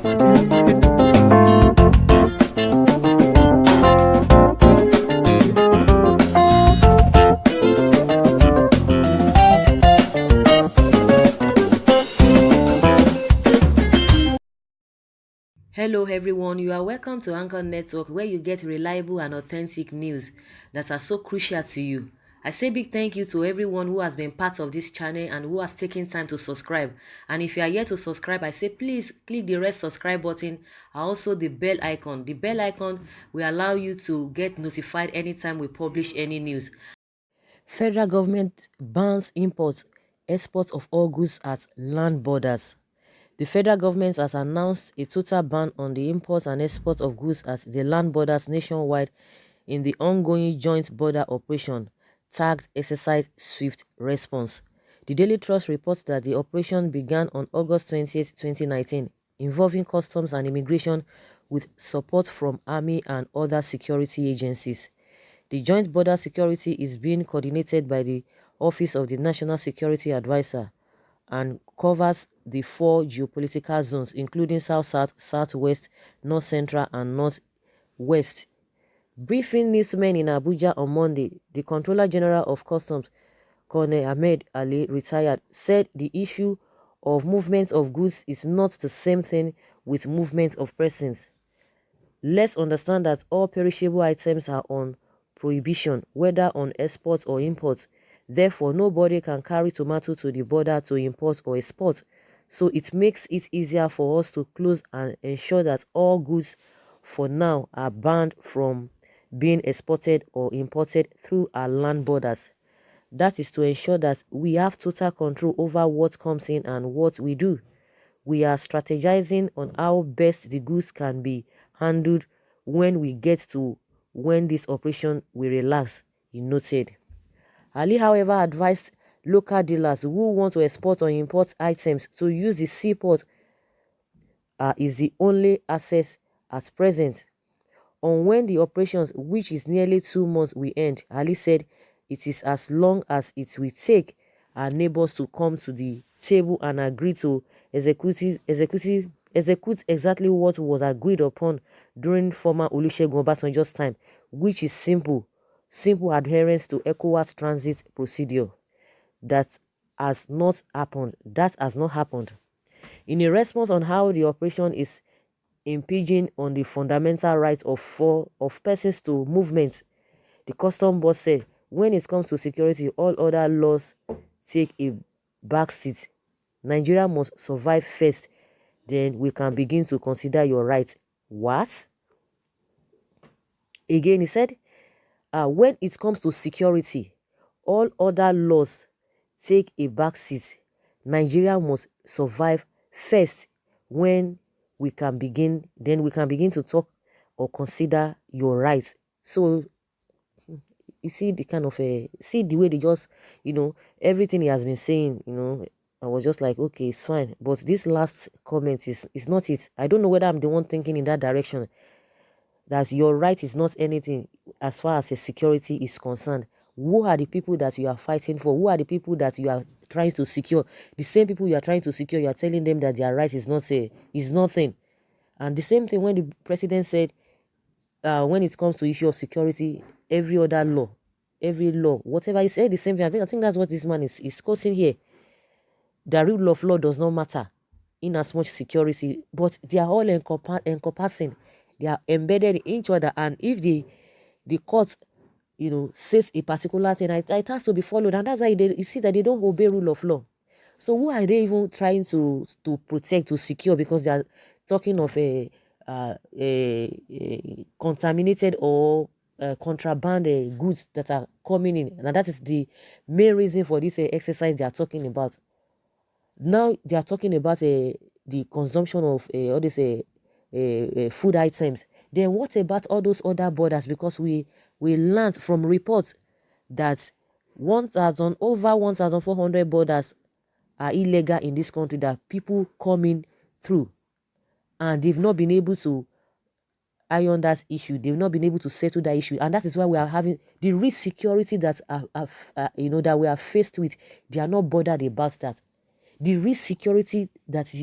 Hello, everyone. You are welcome to Anchor Network, where you get reliable and authentic news that are so crucial to you. I say big thank you to everyone who has been part of this channel and who has taken time to subscribe. And if you are yet to subscribe, I say please click the red subscribe button and also the bell icon. The bell icon will allow you to get notified anytime we publish any news. Federal government bans imports, exports of all goods at land borders. The federal government has announced a total ban on the import and export of goods at the land borders nationwide in the ongoing joint border operation tagged Exercise Swift Response. The Daily Trust reports that the operation began on August 20th, 2019, involving customs and immigration with support from army and other security agencies. The joint border security is being coordinated by the Office of the National Security Advisor and covers the four geopolitical zones, including South-South, Southwest, North-Central, and Northwest. Briefing newsmen in Abuja on Monday, the Controller General of Customs, Colonel Ahmed Ali, retired, said the issue of movement of goods is not the same thing with movement of persons. Let's understand that all perishable items are on prohibition, whether on export or import. Therefore, nobody can carry tomato to the border to import or export. So it makes it easier for us to close and ensure that all goods for now are banned from being exported or imported through our land borders. That is to ensure that we have total control over what comes in and what we do. We are strategizing on how best the goods can be handled when we get to when this operation will relax, he noted. Ali, however, advised local dealers who want to export or import items to use the seaport is the only access at present. On when the operations, which is nearly 2 months, will end, Ali said it is as long as it will take our neighbors to come to the table and agree to execute exactly what was agreed upon during former Olusegun Obasanjo's time, which is simple adherence to ECOWAS transit procedure. That has not happened. That has not happened. In a response on how the operation is impinging on the fundamental rights of persons to movement, the custom boss said, when it comes to security, all other laws take a backseat. Nigeria must survive first, then we can begin to consider your rights. What? Again, he said, when it comes to security, all other laws take a backseat. Nigeria must survive first. When we can begin, then we can begin to talk or consider your rights. So you see the kind of see the way they just, everything he has been saying, I was just like, okay, it's fine. But this last comment is not it. I don't know whether I'm the one thinking in that direction. That your right is not anything as far as a security is concerned. Who are the people that you are fighting for? Who are the people that you are trying to secure? The same people you are trying to secure, you are telling them that their right is nothing. And the same thing when the president said, when it comes to issue of security, every law, whatever he said, the same thing. I think that's what this man is quoting here. The rule of law does not matter in as much security, but they are all encompassing. They are embedded in each other, and if the court, says a particular thing, it has to be followed, and that's why you see that they don't obey rule of law. So who are they even trying to protect, to secure? Because they are talking of a contaminated or contraband goods that are coming in, and that is the main reason for this exercise they are talking about. Now they are talking about the consumption of all these food items. Then what about all those other borders? Because we learned from reports that 1,400 borders are illegal in this country, that people coming through, and they've not been able to iron that issue. They've not been able to settle that issue, and that is why we are having the risk security that that we are faced with. They are not bothered about that. The risk security that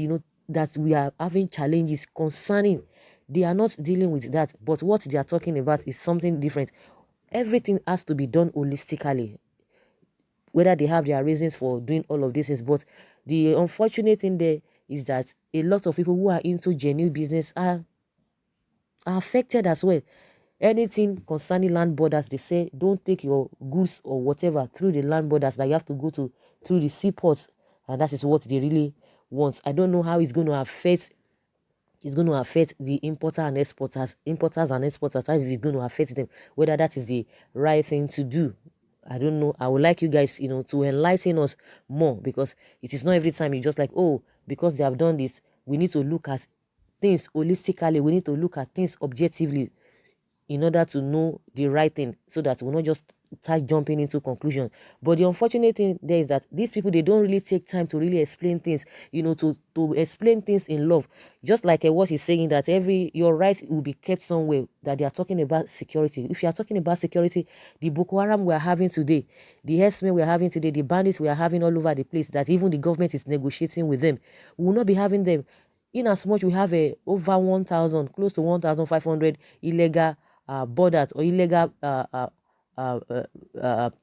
that we are having challenges concerning. They are not dealing with that, but what they are talking about is something different. Everything has to be done holistically, whether they have their reasons for doing all of these things. But the unfortunate thing there is that a lot of people who are into genuine business are affected as well. Anything concerning land borders, they say don't take your goods or whatever through the land borders, that you have to go to through the seaports, and that is what they really want. I don't know how it's going to affect the importers and exporters. How is it going to affect them? Whether that is the right thing to do, I don't know. I would like you guys, to enlighten us more, because it is not every time you just like, oh, because they have done this, we need to look at things holistically. We need to look at things objectively in order to know the right thing, so that we're not just start jumping into conclusion. But the unfortunate thing there is that these people, they don't really take time to really explain things, to explain things in love. Just like what he's saying, that your rights will be kept somewhere, that they are talking about security. If you are talking about security, the Boko Haram we are having today, the herdsmen we are having today, the bandits we are having all over the place, that even the government is negotiating with them, we will not be having them. In as much we have over 1,000, close to 1,500 illegal borders, or illegal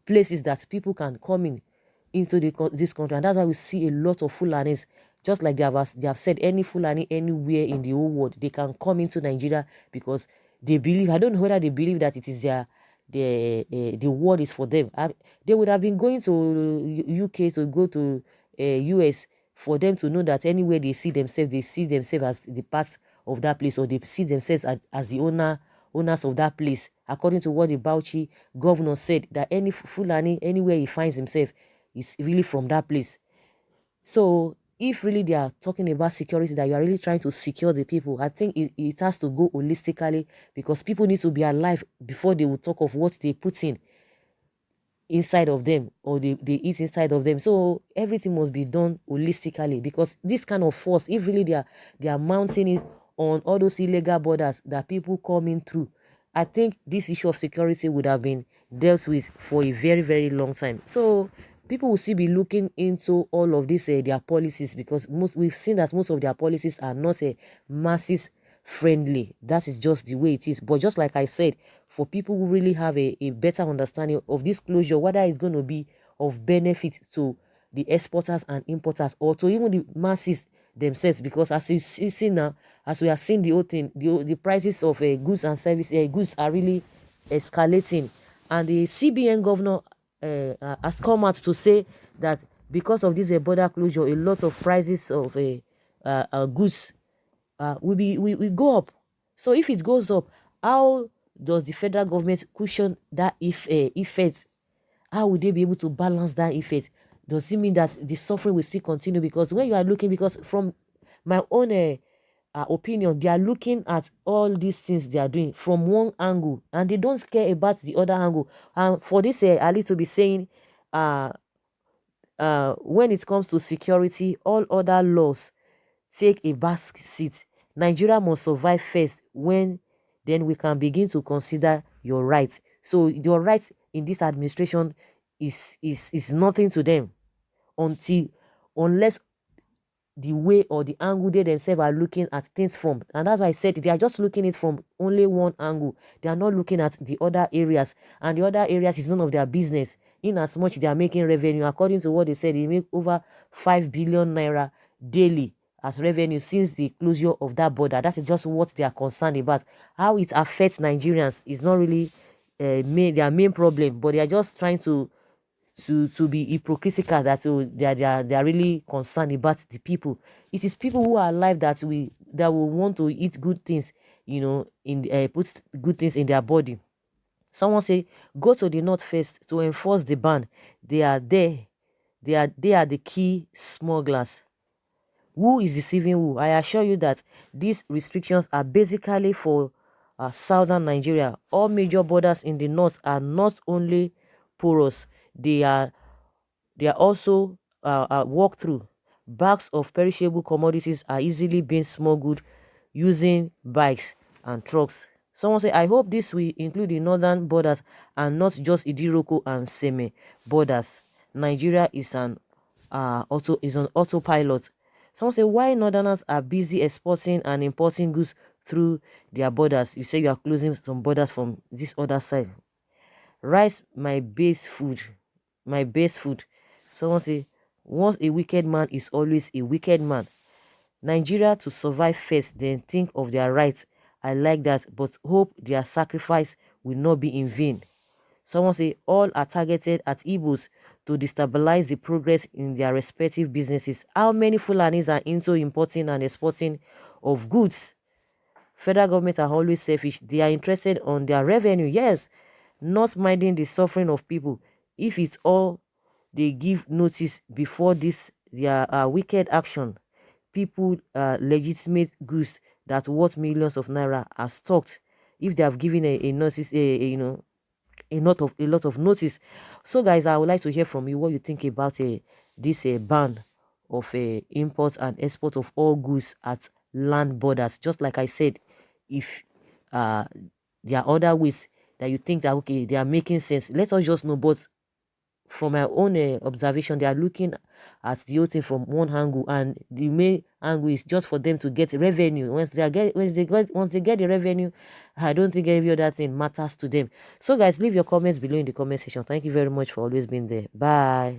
places that people can come in into this country. And that's why we see a lot of Fulanis, just like they have said, any Fulani anywhere in the whole world, they can come into Nigeria, because they believe, I don't know whether they believe that it is the world is for them. They would have been going to UK, to go to US, for them to know that anywhere they see themselves as the part of that place, or they see themselves as the owners of that place, according to what the Bauchi governor said, that any Fulani, anywhere he finds himself, is really from that place. So if really they are talking about security, that you are really trying to secure the people, I think it has to go holistically, because people need to be alive before they will talk of what they put in inside of them, or they eat inside of them. So everything must be done holistically, because this kind of force, if really they are mounting it on all those illegal borders that people coming through, I think this issue of security would have been dealt with for a very, very long time. So people will still be looking into all of this their policies, because we've seen that most of their policies are not masses friendly. That is just the way it is. But just like I said, for people who really have a better understanding of this closure, whether it's going to be of benefit to the exporters and importers, or to even the masses themselves, because as you see now, as we are seeing the whole thing, the prices of goods and services, goods are really escalating. And the CBN governor has come out to say that because of this border closure, a lot of prices of goods we go up. So if it goes up, how does the federal government cushion that effect? How would they be able to balance that effect? Does it mean that the suffering will still continue? Because when you are looking, because from my own opinion, they are looking at all these things they are doing from one angle, and they don't care about the other angle. And for this, I need to be saying, when it comes to security, all other laws take a back seat. Nigeria must survive first, when then we can begin to consider your rights. So your rights in this administration is nothing to them, until unless the way or the angle they themselves are looking at things from. And that's why I said they are just looking it from only one angle. They are not looking at the other areas, and the other areas is none of their business. In as much they are making revenue, according to what they said, they make over 5 billion naira daily as revenue since the closure of that border. That is just what they are concerned about. How it affects Nigerians is not really their main problem, but they are just trying to be hypocritical, that they are really concerned about the people. It is people who are alive that will want to eat good things, in put good things in their body. Someone say, go to the north first to enforce the ban. They are there. They are the key smugglers. Who is deceiving who? I assure you that these restrictions are basically for southern Nigeria. All major borders in the north are not only porous, they are also walk through. Bags of perishable commodities are easily being smuggled using bikes and trucks. Someone say, I hope this will include the northern borders and not just Idiroko and Seme borders. Nigeria is an autopilot. Someone say, why Northerners are busy exporting and importing goods through their borders? You say you are closing some borders from this other side. Rice, my base food. My base food. Someone say, once a wicked man is always a wicked man. Nigeria to survive first, then think of their rights. I like that, but hope their sacrifice will not be in vain. Someone say all are targeted at Igbos to destabilize the progress in their respective businesses. How many Fulanis are into importing and exporting of goods? Federal government are always selfish. They are interested on their revenue, yes, not minding the suffering of people. If it's all they give notice before this, their wicked action, people legitimate goods that worth millions of naira are stocked. If they have given a notice, a lot of notice. So guys, I would like to hear from you what you think about this ban of import and export of all goods at land borders. Just like I said, if uh there are other ways that you think that okay they are making sense, let us just know. But from my own observation, they are looking at the whole thing from one angle, and the main angle is just for them to get revenue. Once they get the revenue, I don't think every other thing matters to them. So guys, leave your comments below in the comment section. Thank you very much for always being there. Bye.